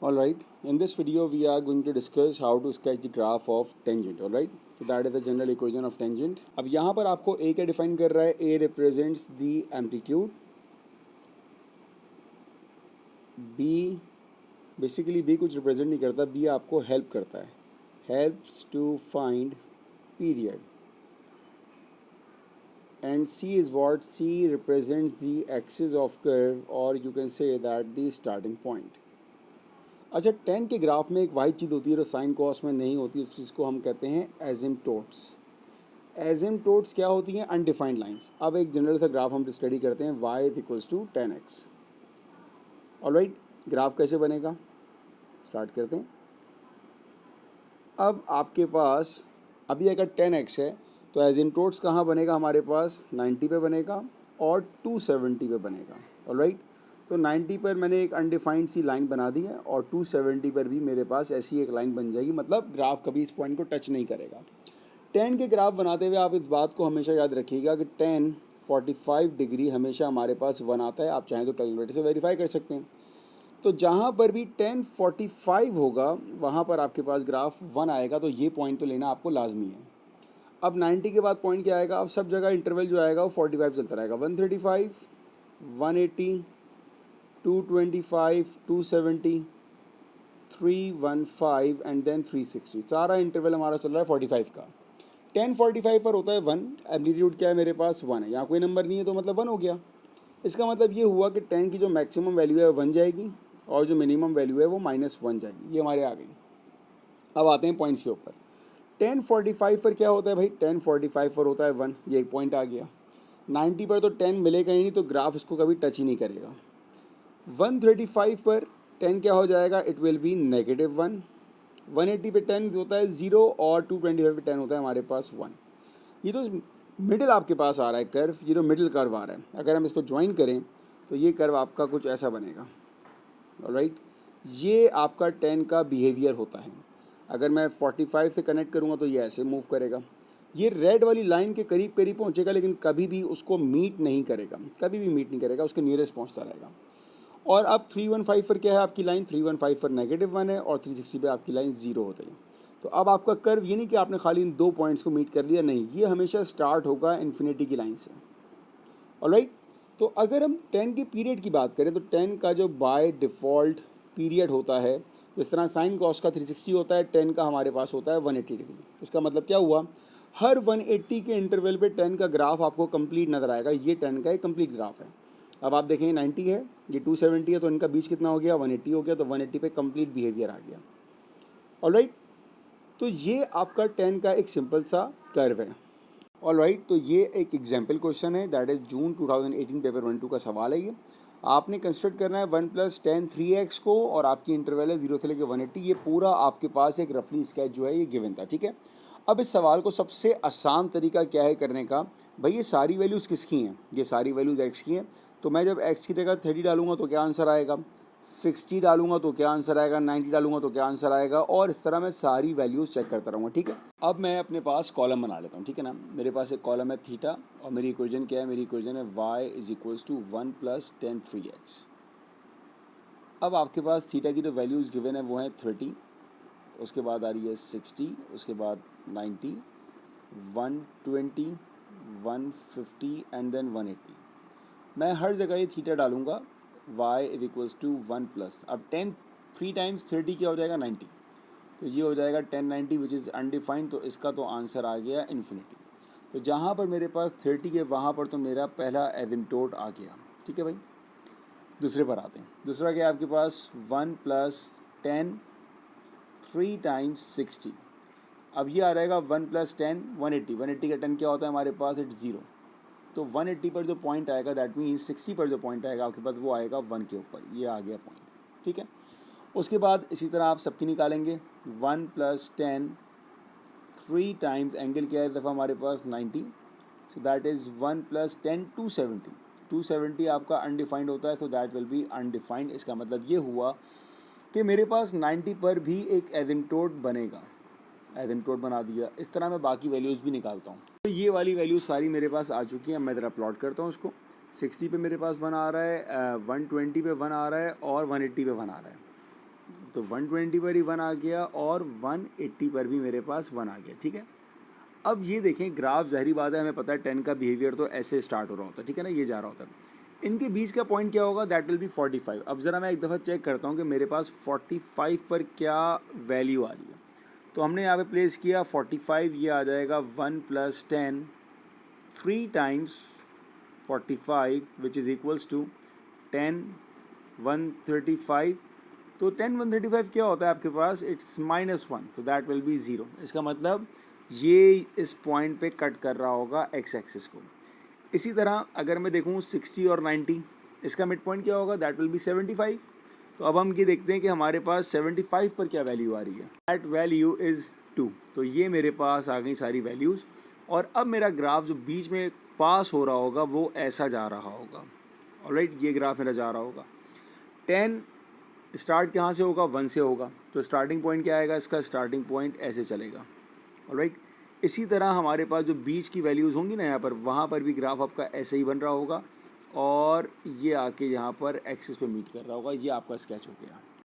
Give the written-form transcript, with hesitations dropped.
Alright, in this video we are going to discuss how to sketch the graph of tangent. Alright, so that is the general equation of tangent. अब यहाँ पर आपको A क्या define कर रहा है? A represents the amplitude, B basically B कुछ represent नहीं करता, B आपको help करता है, helps to find period, and C is what? C represents the axis of curve, or you can say that the starting point. अच्छा, ten के graph में एक वाइट चीज़ होती है जो साइन कॉस में नहीं होती, उस चीज़ को हम कहते हैं एजिम्पटोट्स। एजिम्पटोट्स क्या होती हैं? Undefined lines. अब एक जनरल सा ग्राफ हम स्टडी करते हैं, y equals to 10x। Alright, graph कैसे बनेगा स्टार्ट करते हैं। अब आपके पास अभी अगर 10x है तो एजिम्पटोट्स कहाँ बनेगा? हमारे पास 90 पे बनेगा और 270 पे बनेगा। ऑलराइट, तो 90 पर मैंने एक अनडिफाइंड सी लाइन बना दी है और 270 पर भी मेरे पास ऐसी एक लाइन बन जाएगी, मतलब ग्राफ कभी इस पॉइंट को टच नहीं करेगा। 10 के ग्राफ बनाते हुए आप इस बात को हमेशा याद रखिएगा कि 10 45 डिग्री हमेशा हमारे पास 1 आता है। आप चाहें तो कैलकुलेटर से वेरीफाई कर सकते हैं। तो जहाँ पर भी 10 45 होगा वहाँ पर आपके पास ग्राफ 1 आएगा, तो ये पॉइंट तो लेना आपको लाजमी है। अब 90 के बाद पॉइंट क्या आएगा? अब सब जगह इंटरवल जो आएगा वो 45 चलता रहेगा। 135, 180, 225, 270, 315 एंड देन 360। सारा इंटरवल हमारा चल रहा है 45 का। 10:45 पर होता है 1, एम्पलीट्यूड क्या है मेरे पास? 1 है। यहाँ कोई नंबर नहीं है तो मतलब 1 हो गया। इसका मतलब ये हुआ कि 10 की जो मैक्सिमम वैल्यू है वो 1 जाएगी और जो मिनिमम वैल्यू है वो -1 जाएगी। ये हमारे आ गई। अब आते हैं पॉइंट्स के ऊपर। 10:45 पर क्या होता है भाई? 10:45 पर होता है 1, ये एक पॉइंट आ गया। 90 पर तो 10 मिलेगा ही नहीं, तो ग्राफ इसको कभी टच ही नहीं करेगा। 135 पर 10 क्या हो जाएगा? It will be -1। 180 पे 10 होता है 0 और 225 पे 10 होता है हमारे पास 1। ये तो मिडिल आपके पास आ रहा है कर्व, ये जो मिडिल कर्व आ रहा है, अगर हम इसको ज्वाइन करें तो ये कर्व आपका कुछ ऐसा बनेगा। ऑलराइट, ये आपका 10 का बिहेवियर होता है। अगर मैं 45 से कनेक्ट करूँगा तो ये ऐसे मूव करेगा, ये रेड वाली लाइन के करीब करीब पहुँचेगा, लेकिन कभी भी उसको मीट नहीं करेगा, कभी भी मीट नहीं करेगा, उसके नियरेस्ट पहुँचता रहेगा। और अब 315 पर क्या है आपकी लाइन? 315 पर -1 है और 360 पे आपकी लाइन 0 होती है। तो अब आपका कर्व ये नहीं कि आपने खाली इन 2 पॉइंट्स को मीट कर लिया, नहीं, ये हमेशा स्टार्ट होगा इन्फिनिटी की लाइन से। ऑलराइट, तो अगर हम 10 की पीरियड की बात करें तो 10 का जो बाय डिफ़ॉल्ट पीरियड होता है, जिस तरह साइन कॉस का 360 होता है, 10 का हमारे पास होता है 180 डिग्री। इसका मतलब क्या हुआ? हर 180 के इंटरवल पे 10 का ग्राफ आपको कंप्लीट नज़र आएगा। ये 10 का एक कंप्लीट ग्राफ है। अब आप देखें 90 है, ये 270 है, तो इनका बीच कितना हो गया? 180 हो गया, तो 180 पे कंप्लीट बिहेवियर आ गया। ऑलराइट, तो ये आपका 10 का एक सिंपल सा कर्व है। ऑलराइट, तो ये एक एग्जाम्पल क्वेश्चन है, दैट इज़ जून 2018 पेपर 1-2 का सवाल है। ये आपने कंस्ट्रक्ट करना है 1 + 10 3x को, और आपकी इंटरवल है 0 से लेकर 180। ये पूरा आपके पास एक रफली स्केच जो है ये गिवन था, ठीक है। अब इस सवाल को सबसे आसान तरीका क्या है करने का? भाई ये सारी वैल्यूज़ किसकी हैं? ये सारी वैल्यूज़ x की हैं, तो मैं जब x की जगह 30 डालूंगा तो क्या आंसर आएगा? 60 डालूंगा तो क्या आंसर आएगा? 90 डालूंगा तो क्या आंसर आएगा? और इस तरह मैं सारी वैल्यूज़ चेक करता रहूँगा, ठीक है। अब मैं अपने पास कॉलम बना लेता हूँ, ठीक है ना। मेरे पास एक कॉलम है थीटा, और मेरी इक्वेशन क्या है? मेरी इक्वेशन है y = 1 + 10 3x। अब आपके पास थीटा की जो वैल्यूज़ गिवन है वो हैं 30, उसके बाद आ रही है 60, उसके बाद 90, 120, 150 एंड देन 180। मैं हर जगह ये थीटा डालूंगा। y = 1+, अब 10 3 टाइम्स 30 क्या हो जाएगा? 90, तो ये हो जाएगा 1090 विच इज़ अनडिफाइंड, तो इसका तो आंसर आ गया इन्फिनिटी। तो जहाँ पर मेरे पास 30 है वहाँ पर तो मेरा पहला एसिम्पटोट आ गया, ठीक है भाई। दूसरे पर आते हैं। दूसरा क्या है आपके पास? 1 + 10 3 टाइम्स 60। अब ये आ रहेगा 1 + 10 180। 180 का 10 क्या होता है हमारे पास? इट्स 0। तो 180 पर जो पॉइंट आएगा, दैट मीन्स 60 पर जो पॉइंट आएगा आपके पास वो आएगा 1 के ऊपर। ये आ गया पॉइंट, ठीक है। उसके बाद इसी तरह आप सबकी निकालेंगे। 1 + 10 3 टाइम्स एंगल क्या है इस दफ़ा हमारे पास? 90, सो दैट इज़ 1 + 10 270। 270 आपका अनडिफाइंड होता है, so that will be undefined. इसका मतलब ये हुआ कि मेरे पास 90 पर भी एक एसिम्पटोट बनेगा। एसिम्पटोट बना दिया। इस तरह मैं बाकी वैल्यूज़ भी निकालता हूँ। तो ये वाली वैल्यूज़ सारी मेरे पास आ चुकी हैं। मैं ज़रा प्लॉट करता हूँ उसको। 60 पे मेरे पास 1 आ रहा है, 120 पे 1 आ रहा है और 180 पे 1 आ रहा है। तो 120 पर ही 1 आ गया और 180 पर भी मेरे पास 1 आ गया, ठीक है। अब ये देखें ग्राफ, ज़ाहिरी बात है हमें पता है 10 का बिहेवियर तो ऐसे स्टार्ट हो रहा होता है, ठीक है ना, ये जा रहा होता है। इनके बीच का पॉइंट क्या होगा, दैट विल बी 45। अब ज़रा मैं एक दफ़ा चेक करता हूँ कि मेरे पास 45 पर क्या वैल्यू आ रही है। तो हमने यहाँ पे प्लेस किया 45, ये आ जाएगा 1 + 10, 3 times 45 which is equals to 10 135। तो 10 135 क्या होता है आपके पास, इट्स -1, तो दैट विल बी 0। इसका मतलब ये इस पॉइंट पे कट कर रहा होगा एक्स एक्सिस को। इसी तरह अगर मैं देखूँ 60 और 90, इसका मिड पॉइंट क्या होगा, दैट विल बी 75। तो अब हम ये देखते हैं कि हमारे पास 75 पर क्या वैल्यू आ रही है, दैट वैल्यू इज़ 2। तो ये मेरे पास आ गई सारी वैल्यूज़। और अब मेरा ग्राफ जो बीच में पास हो रहा होगा वो ऐसा जा रहा होगा। ऑलराइट, ये ग्राफ मेरा जा रहा होगा। 10 स्टार्ट कहाँ से होगा, 1 से होगा। तो स्टार्टिंग पॉइंट क्या आएगा इसका, स्टार्टिंग पॉइंट ऐसे चलेगा। ऑलराइट, इसी तरह हमारे पास जो बीच की वैल्यूज़ होंगी ना यहाँ पर, वहाँ पर भी ग्राफ आपका ऐसे ही बन रहा होगा और ये आके यहाँ पर एक्सिस पे मीट कर रहा होगा। ये आपका स्केच हो गया।